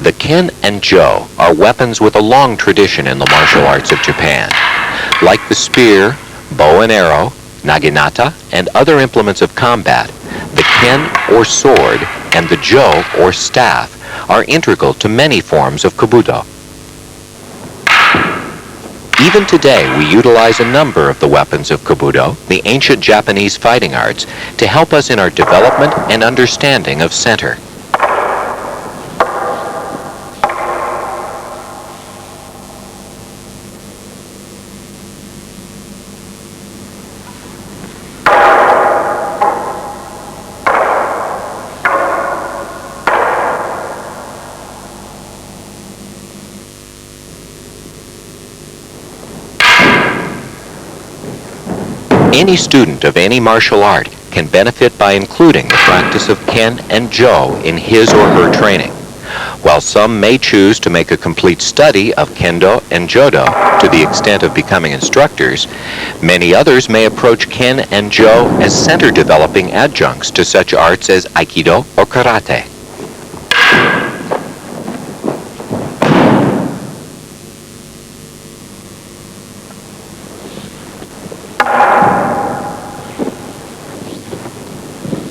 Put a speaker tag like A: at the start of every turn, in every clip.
A: The ken and jo are weapons with a long tradition in the martial arts of Japan. Like the spear, bow and arrow, naginata, and other implements of combat, the ken or sword and the jo or staff are integral to many forms of kobudo. Even today, we utilize a number of the weapons of kobudo, the ancient Japanese fighting arts, to help us in our development and understanding of center. Any student of any martial art can benefit by including the practice of ken and jo in his or her training. While some may choose to make a complete study of kendo and jodo to the extent of becoming instructors, many others may approach ken and jo as center-developing adjuncts to such arts as aikido or karate.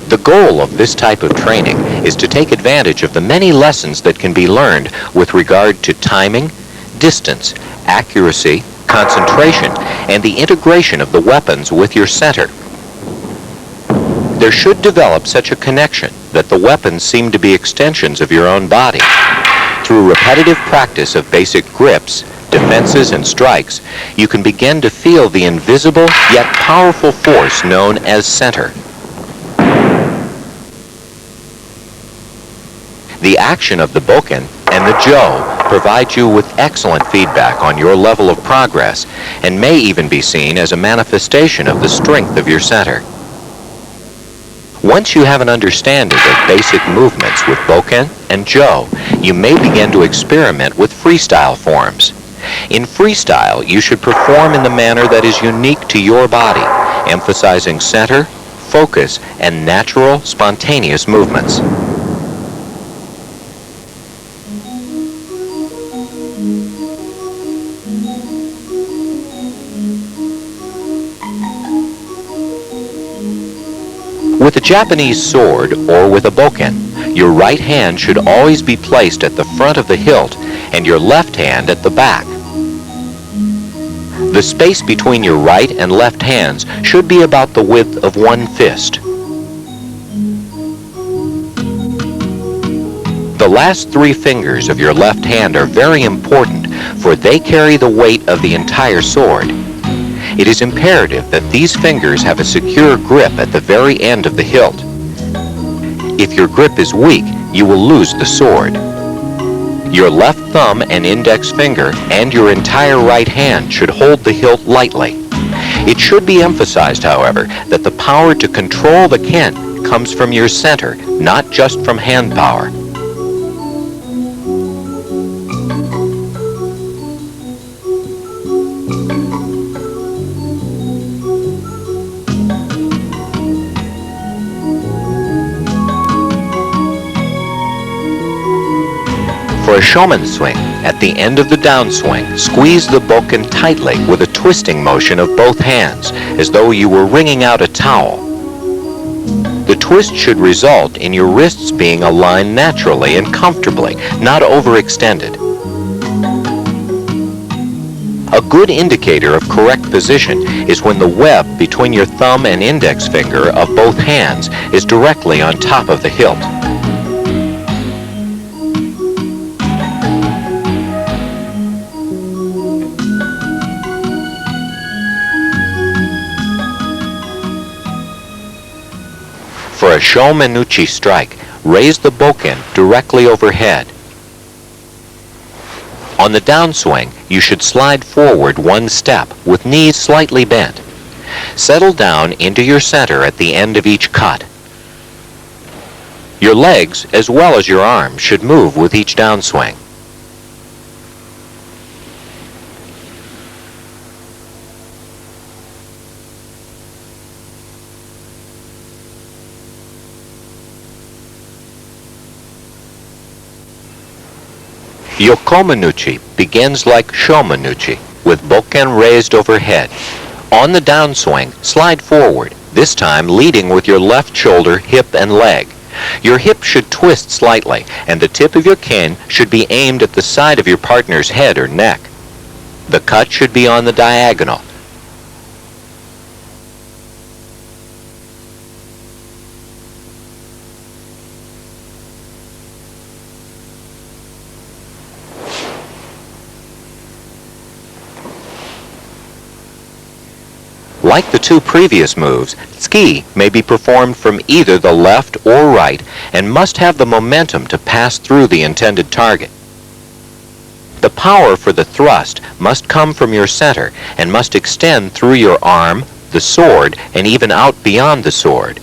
A: The goal of this type of training is to take advantage of the many lessons that can be learned with regard to timing, distance, accuracy, concentration, and the integration of the weapons with your center. There should develop such a connection that the weapons seem to be extensions of your own body. Through repetitive practice of basic grips, defenses, and strikes, you can begin to feel the invisible yet powerful force known as center. The action of the bokken and the jo provides you with excellent feedback on your level of progress and may even be seen as a manifestation of the strength of your center. Once you have an understanding of basic movements with bokken and jo, you may begin to experiment with freestyle forms. In freestyle, you should perform in the manner that is unique to your body, emphasizing center, focus, and natural, spontaneous movements. With a Japanese sword or with a bokken, your right hand should always be placed at the front of the hilt and your left hand at the back. The space between your right and left hands should be about the width of one fist. The last three fingers of your left hand are very important, for they carry the weight of the entire sword. It is imperative that these fingers have a secure grip at the very end of the hilt. If your grip is weak, you will lose the sword. Your left thumb and index finger and your entire right hand should hold the hilt lightly. It should be emphasized, however, that the power to control the ken comes from your center, not just from hand power. For a shomen swing, at the end of the downswing, squeeze the bokken tightly with a twisting motion of both hands, as though you were wringing out a towel. The twist should result in your wrists being aligned naturally and comfortably, not overextended. A good indicator of correct position is when the web between your thumb and index finger of both hands is directly on top of the hilt. For a shomenuchi strike, raise the bokken directly overhead. On the downswing, you should slide forward one step with knees slightly bent. Settle down into your center at the end of each cut. Your legs, as well as your arms, should move with each downswing. Yokomanuchi begins like Shomanuchi, with bokken raised overhead. On the downswing, slide forward, this time leading with your left shoulder, hip, and leg. Your hip should twist slightly, and the tip of your ken should be aimed at the side of your partner's head or neck. The cut should be on the diagonal. Like the two previous moves, tsuki may be performed from either the left or right and must have the momentum to pass through the intended target. The power for the thrust must come from your center and must extend through your arm, the sword, and even out beyond the sword.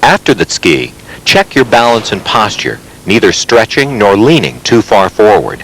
A: After the tsuki, check your balance and posture, neither stretching nor leaning too far forward.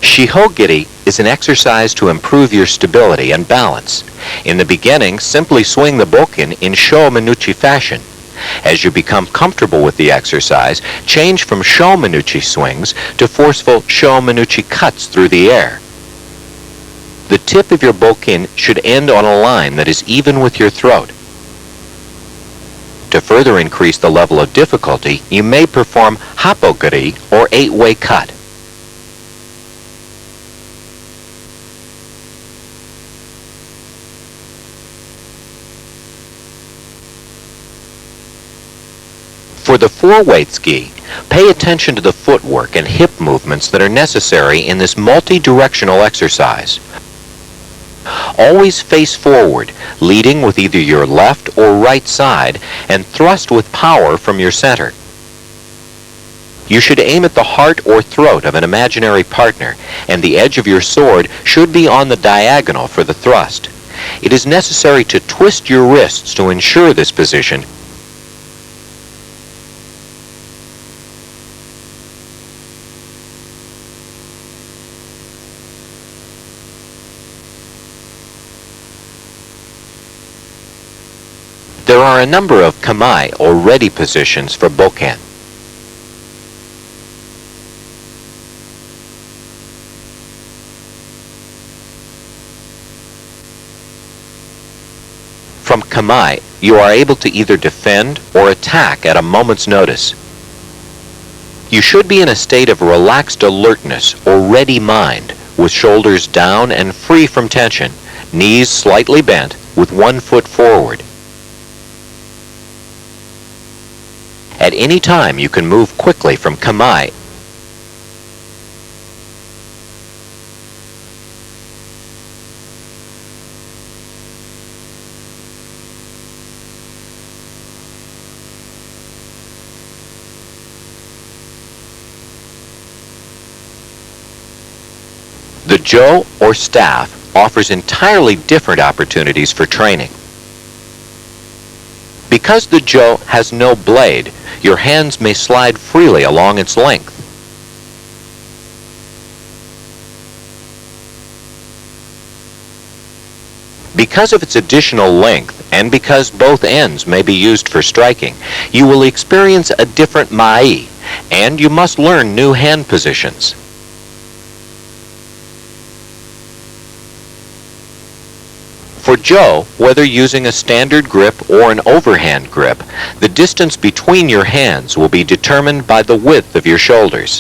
A: Shihogiri is an exercise to improve your stability and balance. In the beginning, simply swing the bokken in Shomanuchi fashion. As you become comfortable with the exercise, change from Shomanuchi swings to forceful Shomanuchi cuts through the air. The tip of your bokken should end on a line that is even with your throat. To further increase the level of difficulty, you may perform happogiri or 8-way cut. For the 4-way tsuki, pay attention to the footwork and hip movements that are necessary in this multi-directional exercise. Always face forward, leading with either your left or right side, and thrust with power from your center. You should aim at the heart or throat of an imaginary partner, and the edge of your sword should be on the diagonal for the thrust. It is necessary to twist your wrists to ensure this position. There are a number of kamae or ready positions for bokken. From kamae, you are able to either defend or attack at a moment's notice. You should be in a state of relaxed alertness or ready mind, with shoulders down and free from tension, knees slightly bent, with one foot forward. At any time, you can move quickly from kamae. The jo or staff offers entirely different opportunities for training. Because the jo has no blade, your hands may slide freely along its length. Because of its additional length, and because both ends may be used for striking, you will experience a different mai, and you must learn new hand positions. For jo, whether using a standard grip or an overhand grip, the distance between your hands will be determined by the width of your shoulders.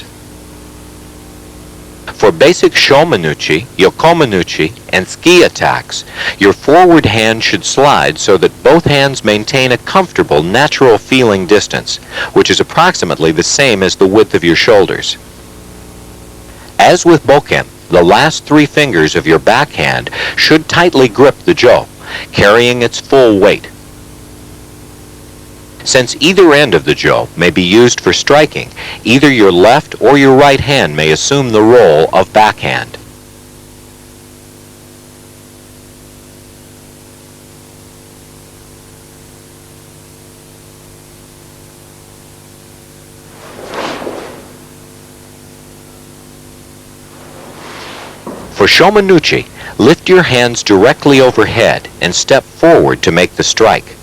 A: For basic shomanuchi, yokomanuchi, and tsuki attacks, your forward hand should slide so that both hands maintain a comfortable, natural feeling distance, which is approximately the same as the width of your shoulders. As with bokken, the last 3 fingers of your backhand should tightly grip the jo, carrying its full weight. Since either end of the jo may be used for striking, either your left or your right hand may assume the role of backhand. For shomanuchi, lift your hands directly overhead and step forward to make the strike.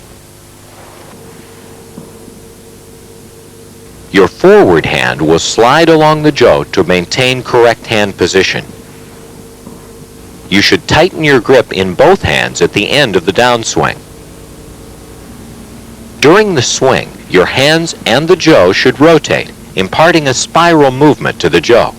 A: Your forward hand will slide along the jo to maintain correct hand position. You should tighten your grip in both hands at the end of the downswing. During the swing, your hands and the jo should rotate, imparting a spiral movement to the jo.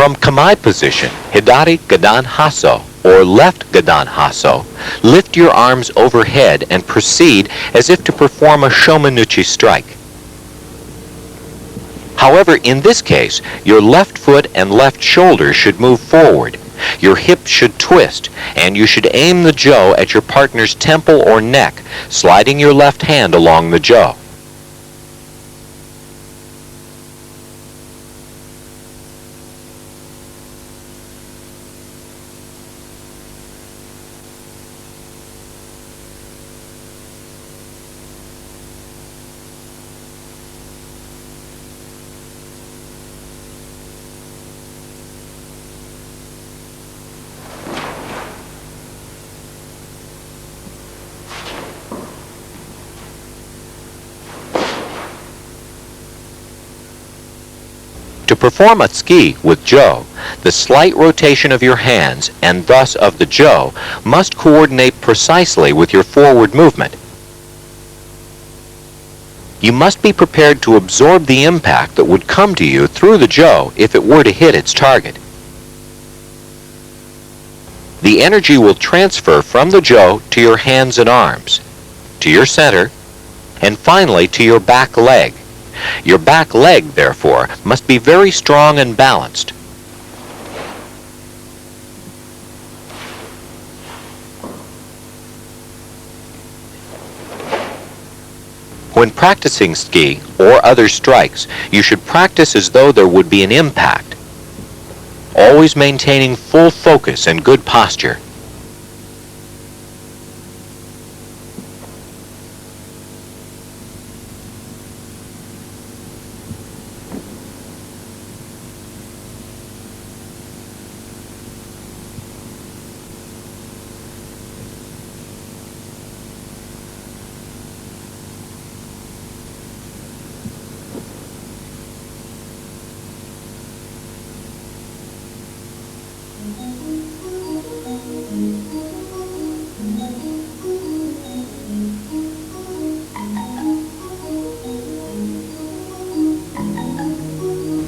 A: From kamae position, hidari gadan haso, or left gadan haso, lift your arms overhead and proceed as if to perform a shomanuchi strike. However, in this case, your left foot and left shoulder should move forward. Your hips should twist, and you should aim the jo at your partner's temple or neck, sliding your left hand along the jo. To perform a tsuki with jo, the slight rotation of your hands, and thus of the jo, must coordinate precisely with your forward movement. You must be prepared to absorb the impact that would come to you through the jo if it were to hit its target. The energy will transfer from the jo to your hands and arms, to your center, and finally to your back leg. Your back leg, therefore, must be very strong and balanced. When practicing tsuki or other strikes, you should practice as though there would be an impact, always maintaining full focus and good posture.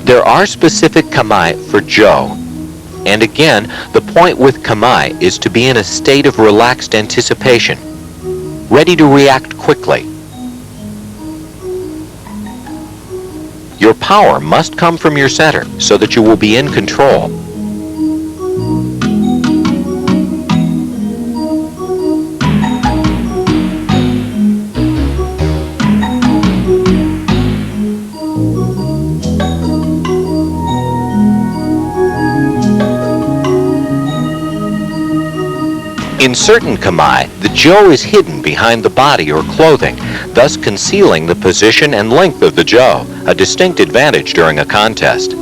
A: There are specific kamae for jo, and again, the point with kamae is to be in a state of relaxed anticipation, ready to react quickly. Your power must come from your center so that you will be in control. In certain kamae, the jo is hidden behind the body or clothing, thus concealing the position and length of the jo, a distinct advantage during a contest.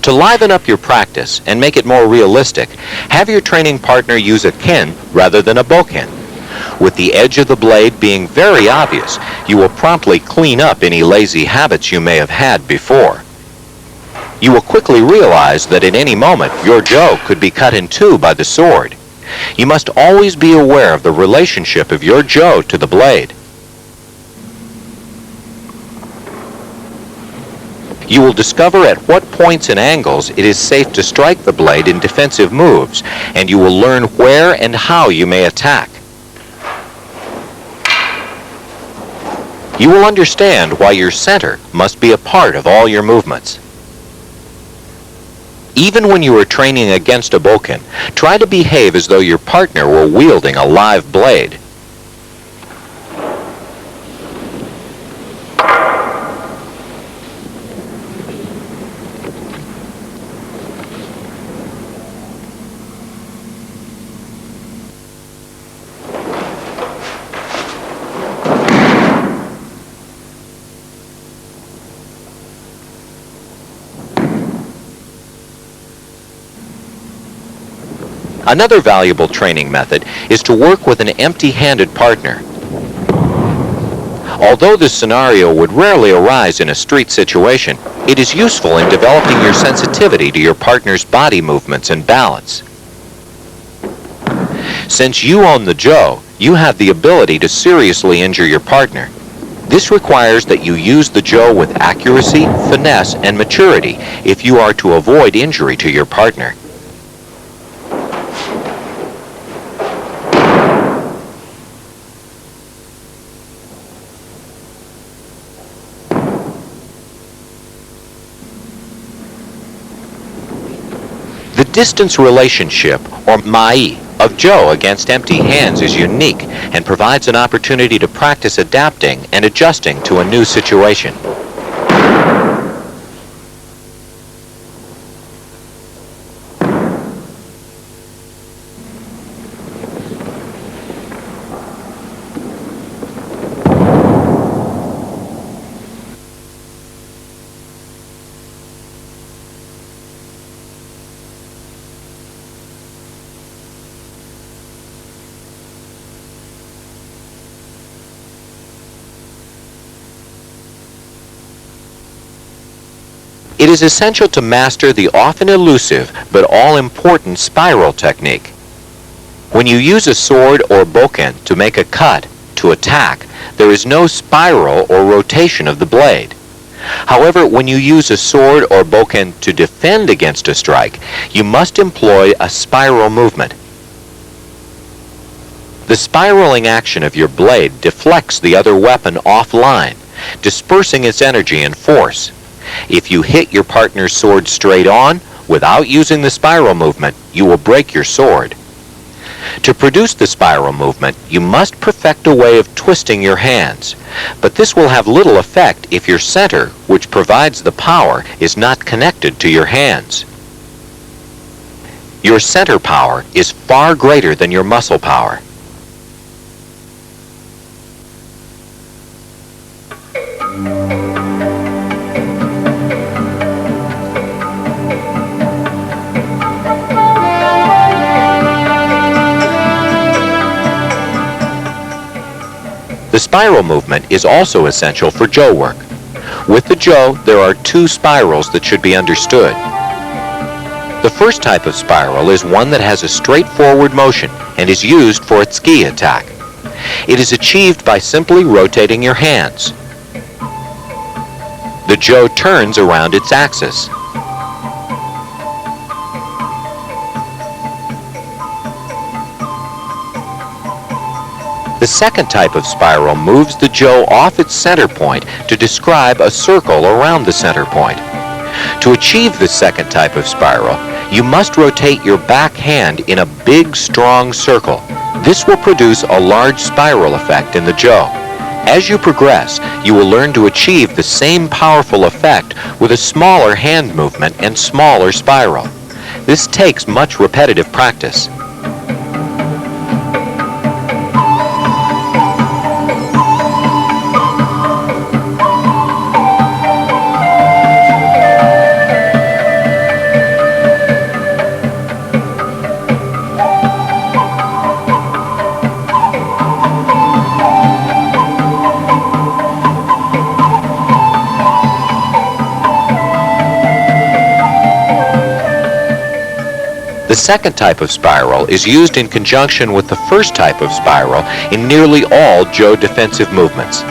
A: To liven up your practice and make it more realistic, have your training partner use a ken rather than a bokken. With the edge of the blade being very obvious, you will promptly clean up any lazy habits you may have had before. You will quickly realize that at any moment your jo could be cut in two by the sword. You must always be aware of the relationship of your jo to the blade. You will discover at what points and angles it is safe to strike the blade in defensive moves, and you will learn where and how you may attack. You will understand why your center must be a part of all your movements. Even when you are training against a bokken, try to behave as though your partner were wielding a live blade. Another valuable training method is to work with an empty-handed partner. Although this scenario would rarely arise in a street situation, it is useful in developing your sensitivity to your partner's body movements and balance. Since you own the jo, you have the ability to seriously injure your partner. This requires that you use the jo with accuracy, finesse, and maturity if you are to avoid injury to your partner. The distance relationship, or mai, of jo against empty hands is unique and provides an opportunity to practice adapting and adjusting to a new situation. It is essential to master the often elusive but all-important spiral technique. When you use a sword or bokken to make a cut, to attack, there is no spiral or rotation of the blade. However, when you use a sword or bokken to defend against a strike, you must employ a spiral movement. The spiraling action of your blade deflects the other weapon offline, dispersing its energy and force. If you hit your partner's sword straight on, without using the spiral movement, you will break your sword. To produce the spiral movement, you must perfect a way of twisting your hands, but this will have little effect if your center, which provides the power, is not connected to your hands. Your center power is far greater than your muscle power. The spiral movement is also essential for jo work. With the jo, there are two spirals that should be understood. The first type of spiral is one that has a straightforward motion and is used for its tsuki attack. It is achieved by simply rotating your hands. The jo turns around its axis. The second type of spiral moves the jo off its center point to describe a circle around the center point. To achieve this second type of spiral, you must rotate your back hand in a big, strong circle. This will produce a large spiral effect in the jo. As you progress, you will learn to achieve the same powerful effect with a smaller hand movement and smaller spiral. This takes much repetitive practice. second type of spiral is used in conjunction with the first type of spiral in nearly all Jo defensive movements.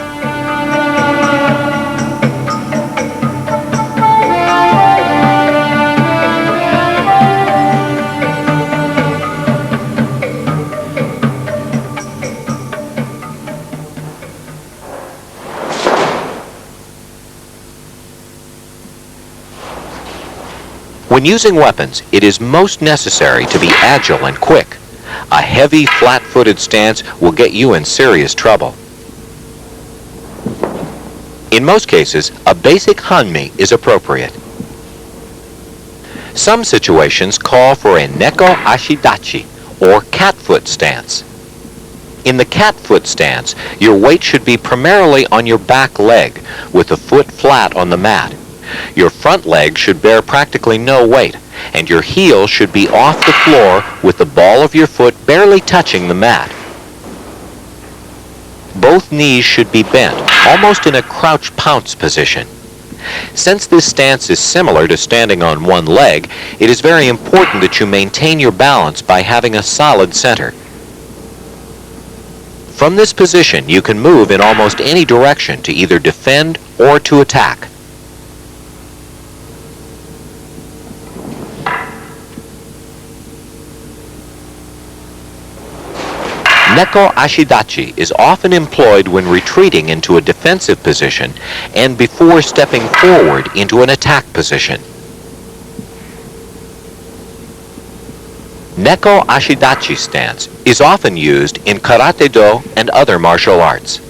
A: When using weapons, it is most necessary to be agile and quick. A heavy, flat-footed stance will get you in serious trouble. In most cases, a basic hanmi is appropriate. Some situations call for a neko ashidachi, or cat foot stance. In the cat foot stance, your weight should be primarily on your back leg, with the foot flat on the mat. Your front leg should bear practically no weight, and your heel should be off the floor with the ball of your foot barely touching the mat. Both knees should be bent, almost in a crouch pounce position. Since this stance is similar to standing on one leg, it is very important that you maintain your balance by having a solid center. From this position, you can move in almost any direction to either defend or to attack. Neko ashidachi is often employed when retreating into a defensive position and before stepping forward into an attack position. Neko ashidachi stance is often used in karate-do and other martial arts.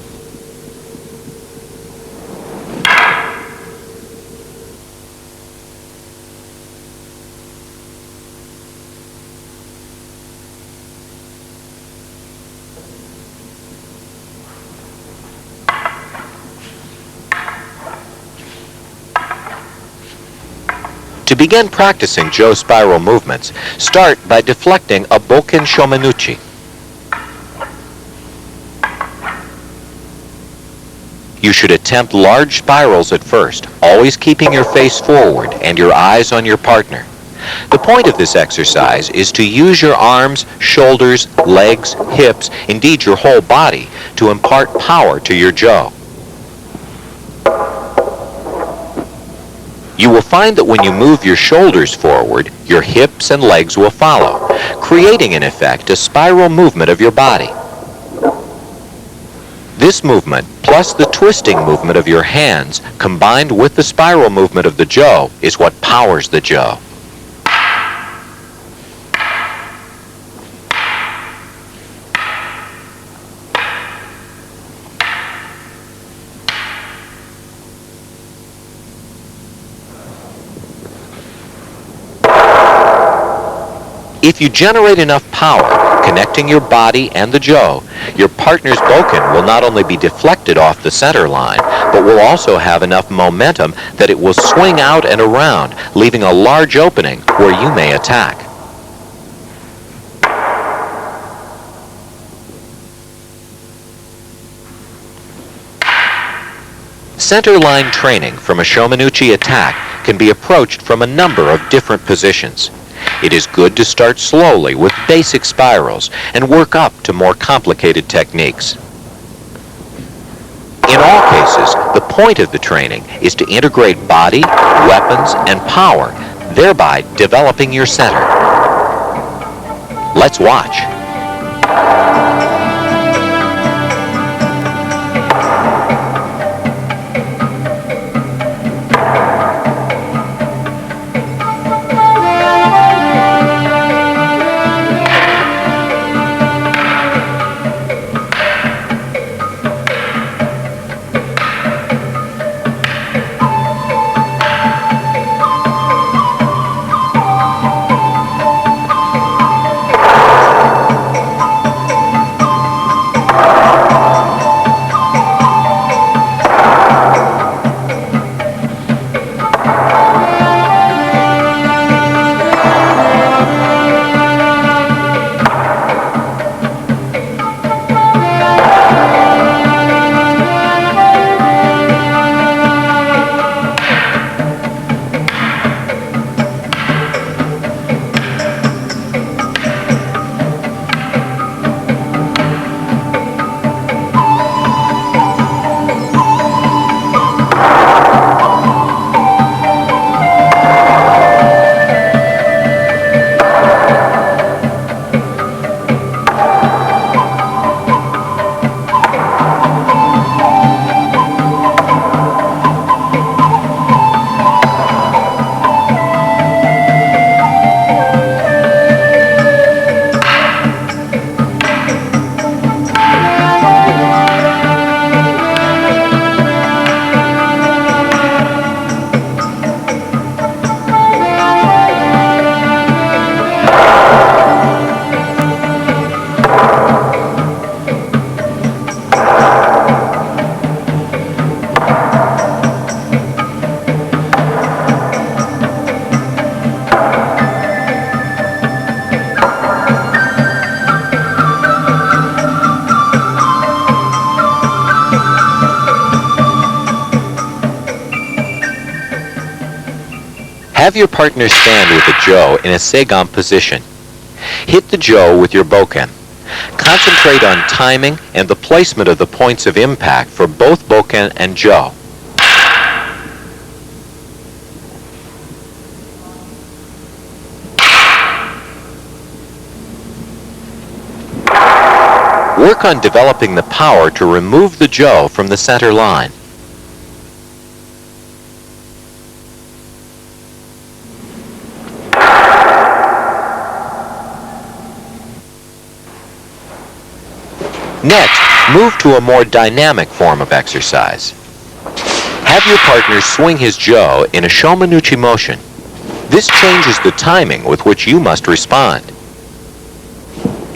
A: To begin practicing Jo spiral movements, start by deflecting a boken shomenuchi. You should attempt large spirals at first, always keeping your face forward and your eyes on your partner. The point of this exercise is to use your arms, shoulders, legs, hips, indeed your whole body, to impart power to your Jo. You will find that when you move your shoulders forward, your hips and legs will follow, creating in effect a spiral movement of your body. This movement, plus the twisting movement of your hands, combined with the spiral movement of the Jo, is what powers the Jo. If you generate enough power connecting your body and the Jo, your partner's boken will not only be deflected off the center line, but will also have enough momentum that it will swing out and around, leaving a large opening where you may attack. Center line training from a shomenuchi attack can be approached from a number of different positions. It is good to start slowly with basic spirals and work up to more complicated techniques. In all cases, the point of the training is to integrate body, weapons, and power, thereby developing your center. Let's watch. Have your partner stand with the jo in a seigan position. Hit the jo with your bokken. Concentrate on timing and the placement of the points of impact for both bokken and jo. Work on developing the power to remove the jo from the center line. Next, move to a more dynamic form of exercise. Have your partner swing his jo in a shomanuchi motion. This changes the timing with which you must respond.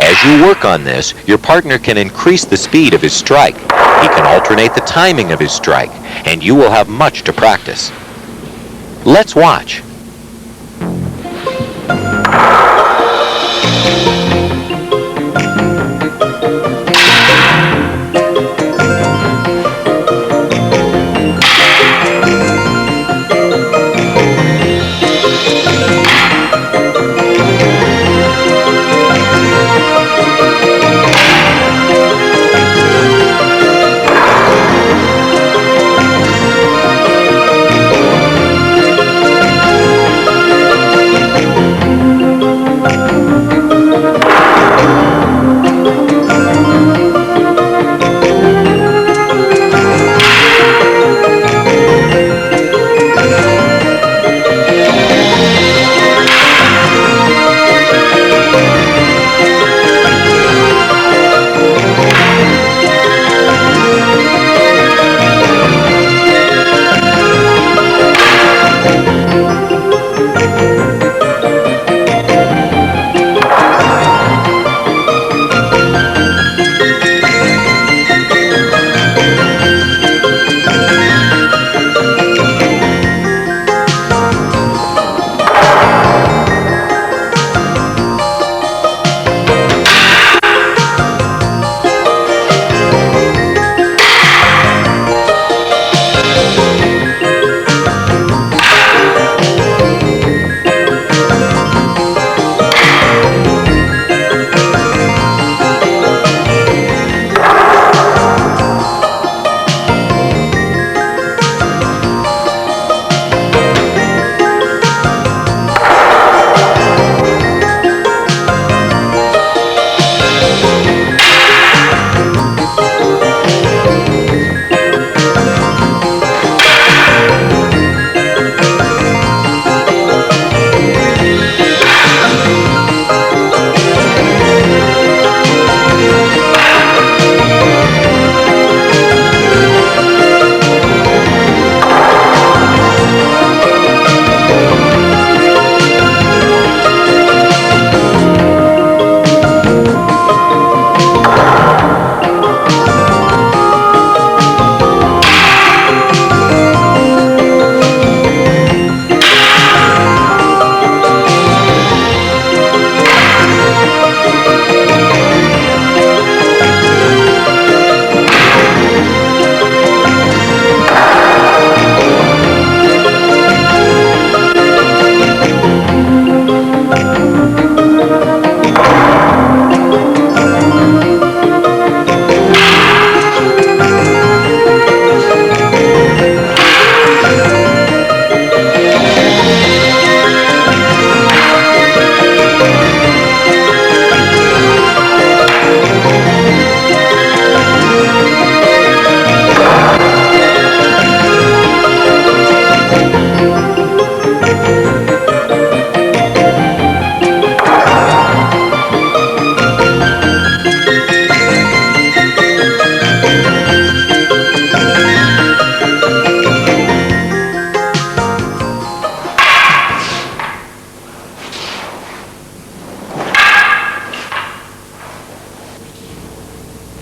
A: As you work on this, your partner can increase the speed of his strike. He can alternate the timing of his strike, and you will have much to practice. Let's watch.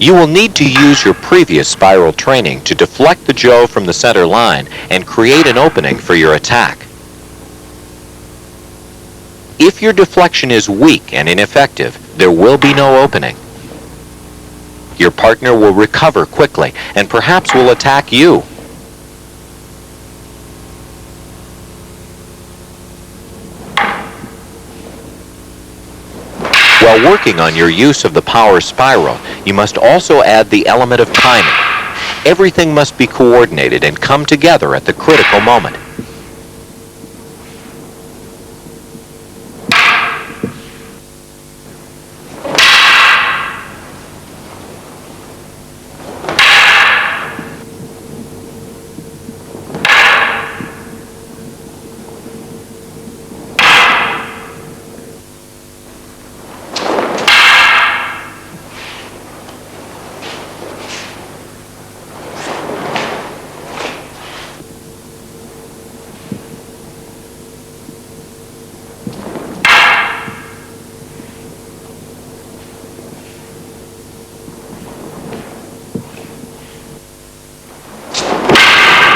A: You will need to use your previous spiral training to deflect the jo from the center line and create an opening for your attack. If your deflection is weak and ineffective, there will be no opening. Your partner will recover quickly and perhaps will attack you. While working on your use of the power spiral, you must also add the element of timing. Everything must be coordinated and come together at the critical moment.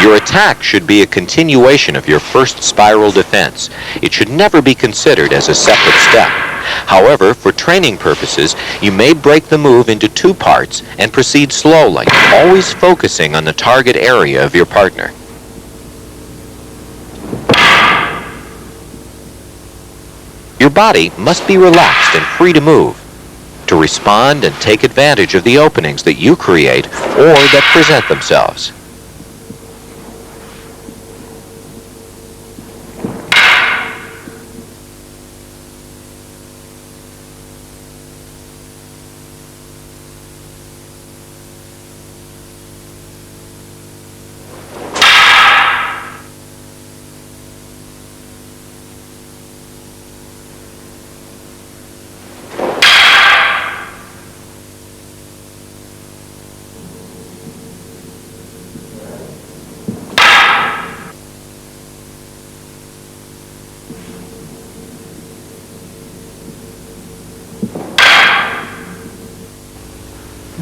A: Your attack should be a continuation of your first spiral defense. It should never be considered as a separate step. However, for training purposes, you may break the move into two parts and proceed slowly, always focusing on the target area of your partner. Your body must be relaxed and free to move, to respond and take advantage of the openings that you create or that present themselves.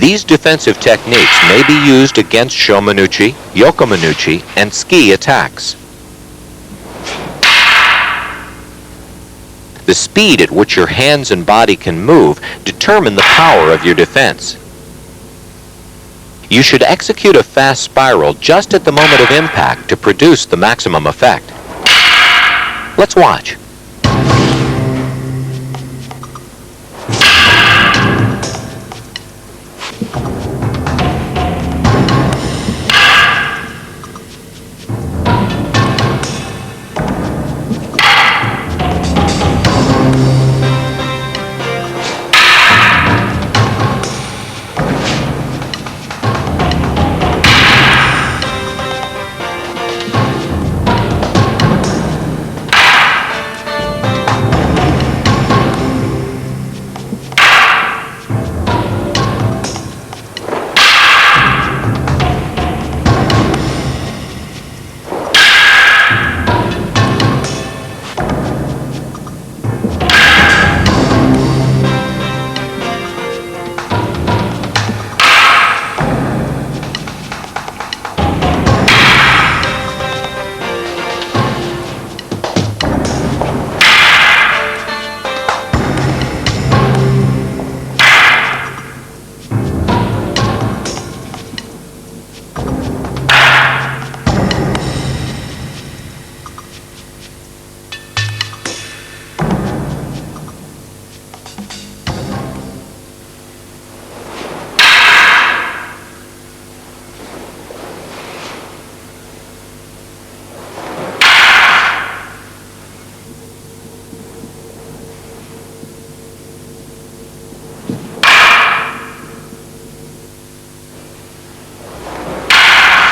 A: These defensive techniques may be used against shomanuchi, yokomanuchi, and ski attacks. The speed at which your hands and body can move determine the power of your defense. You should execute a fast spiral just at the moment of impact to produce the maximum effect. Let's watch.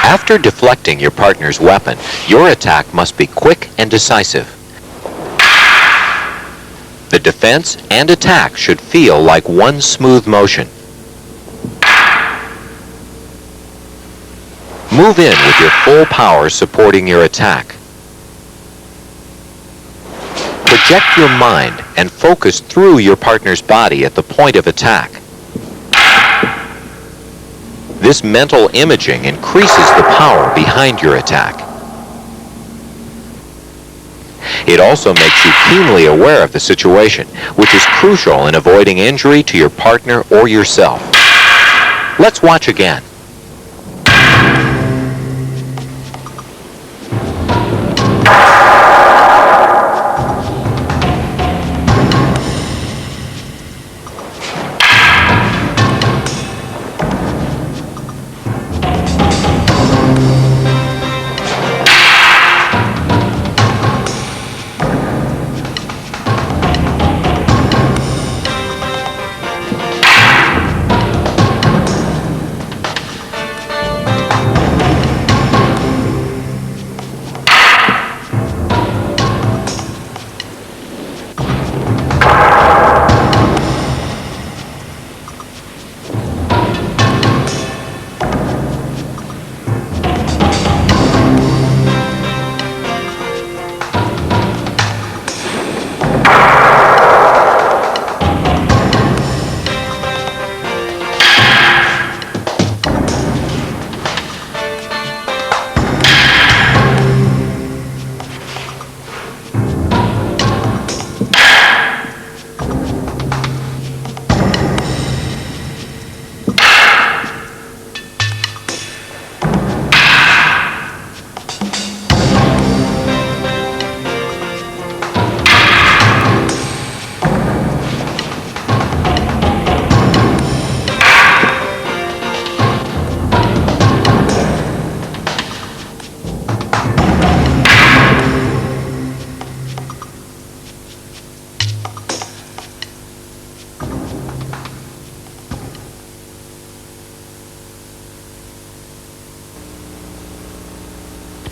A: After deflecting your partner's weapon, your attack must be quick and decisive. The defense and attack should feel like one smooth motion. Move in with your full power supporting your attack. Project your mind and focus through your partner's body at the point of attack. This mental imaging increases the power behind your attack. It also makes you keenly aware of the situation, which is crucial in avoiding injury to your partner or yourself. Let's watch again.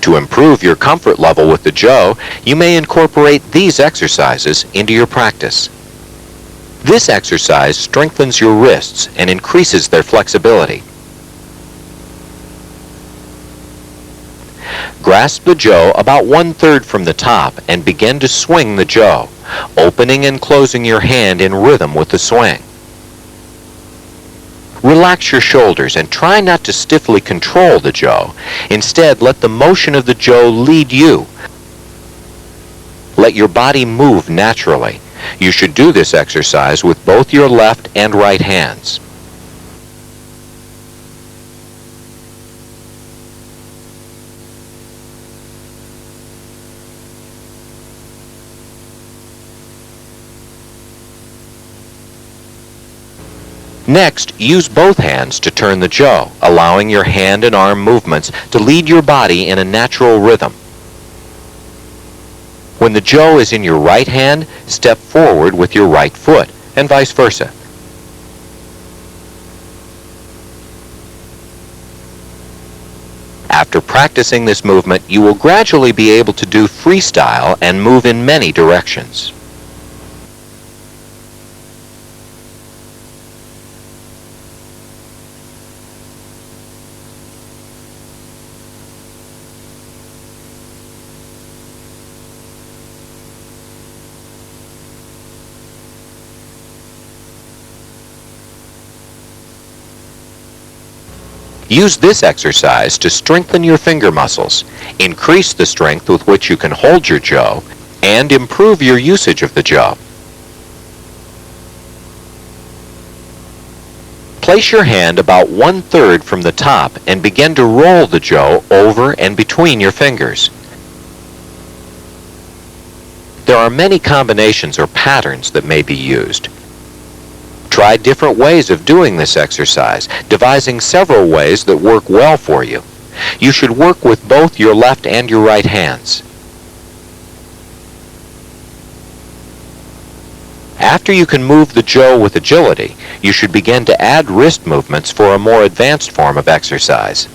A: To improve your comfort level with the Jo, you may incorporate these exercises into your practice. This exercise strengthens your wrists and increases their flexibility. Grasp the Jo about 1/3 from the top and begin to swing the Jo, opening and closing your hand in rhythm with the swing. Relax your shoulders and try not to stiffly control the Jo. Instead, let the motion of the Jo lead you. Let your body move naturally. You should do this exercise with both your left and right hands. Next, use both hands to turn the Jo, allowing your hand and arm movements to lead your body in a natural rhythm. When the Jo is in your right hand, step forward with your right foot, and vice versa. After practicing this movement, you will gradually be able to do freestyle and move in many directions. Use this exercise to strengthen your finger muscles, increase the strength with which you can hold your Jo, and improve your usage of the Jo. Place your hand about 1/3 from the top and begin to roll the Jo over and between your fingers. There are many combinations or patterns that may be used. Try different ways of doing this exercise, devising several ways that work well for you. You should work with both your left and your right hands. After you can move the Jo with agility, you should begin to add wrist movements for a more advanced form of exercise.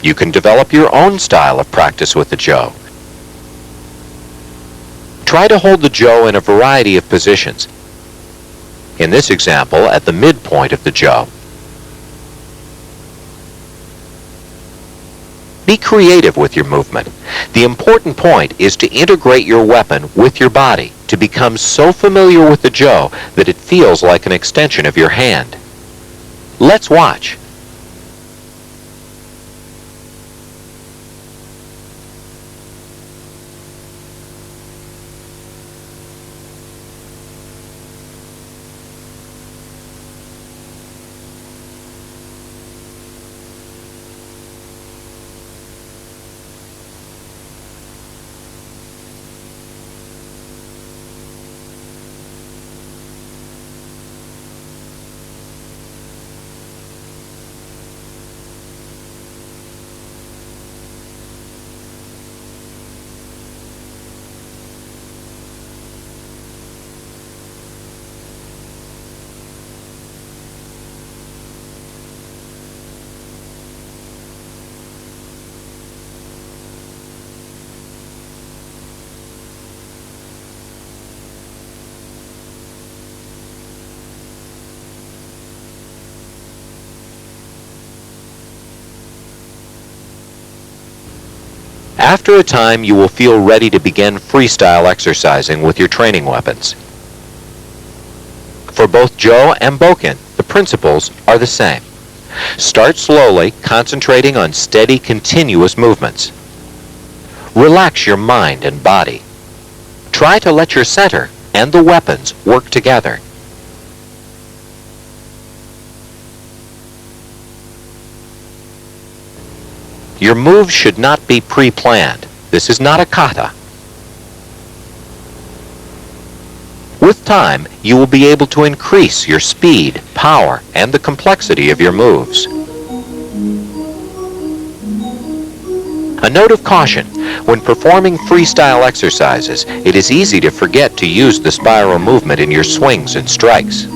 A: You can develop your own style of practice with the Jo. Try to hold the Jo in a variety of positions. In this example, at the midpoint of the Jo. Be creative with your movement. The important point is to integrate your weapon with your body to become so familiar with the Jo that it feels like an extension of your hand. Let's watch. After a time, you will feel ready to begin freestyle exercising with your training weapons. For both Jo and Bokken, the principles are the same. Start slowly, concentrating on steady, continuous movements. Relax your mind and body. Try to let your center and the weapons work together. Your moves should not be pre-planned. This is not a kata. With time, you will be able to increase your speed, power, and the complexity of your moves. A note of caution: when performing freestyle exercises, it is easy to forget to use the spiral movement in your swings and strikes.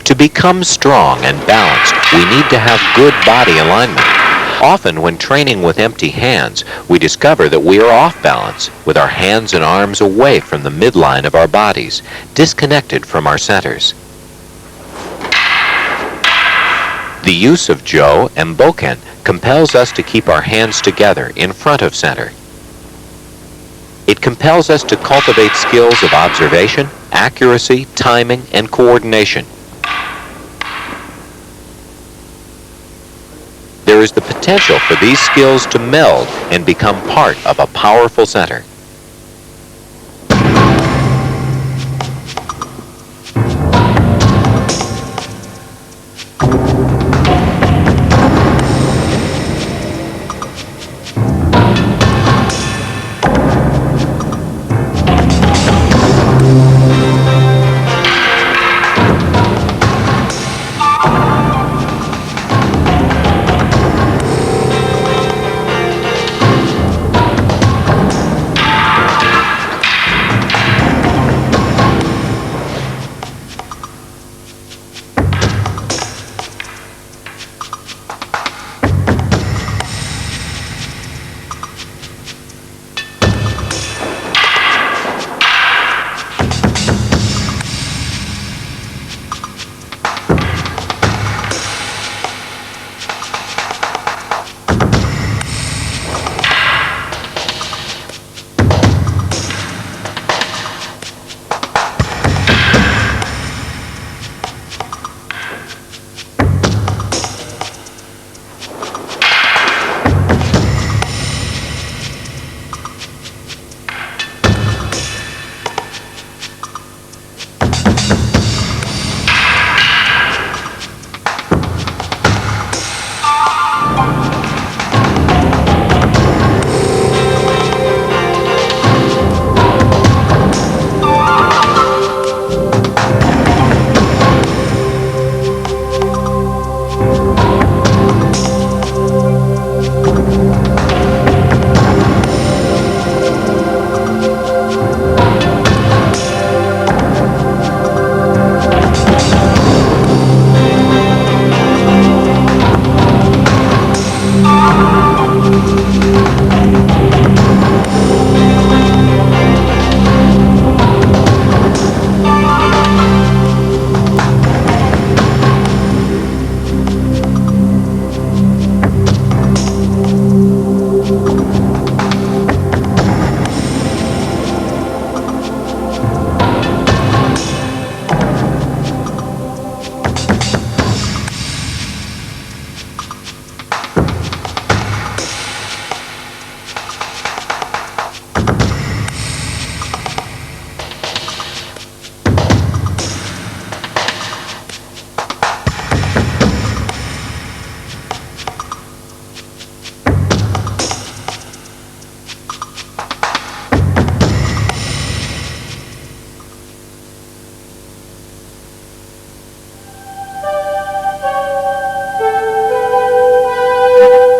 A: To become strong and balanced, we need to have good body alignment. Often when training with empty hands, we discover that we are off balance, with our hands and arms away from the midline of our bodies, disconnected from our centers. The use of Jo and Bokken compels us to keep our hands together in front of center. It compels us to cultivate skills of observation, accuracy, timing, and coordination. There is the potential for these skills to meld and become part of a powerful center.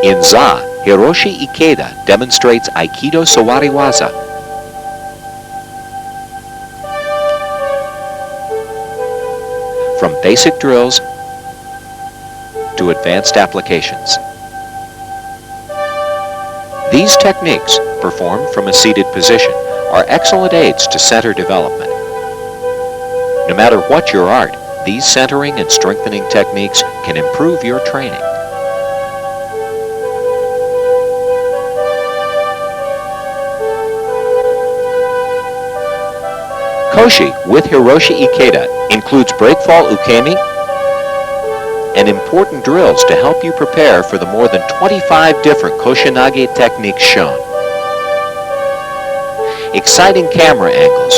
A: In Za, Hiroshi Ikeda demonstrates Aikido Sawariwaza. From basic drills to advanced applications. These techniques, performed from a seated position, are excellent aids to center development. No matter what your art, these centering and strengthening techniques can improve your training. Koshi with Hiroshi Ikeda includes breakfall ukemi and important drills to help you prepare for the more than 25 different Koshinage techniques shown. Exciting camera angles,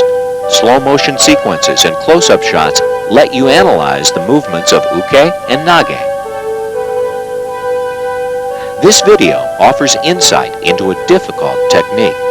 A: slow motion sequences, and close-up shots let you analyze the movements of uke and nage. This video offers insight into a difficult technique.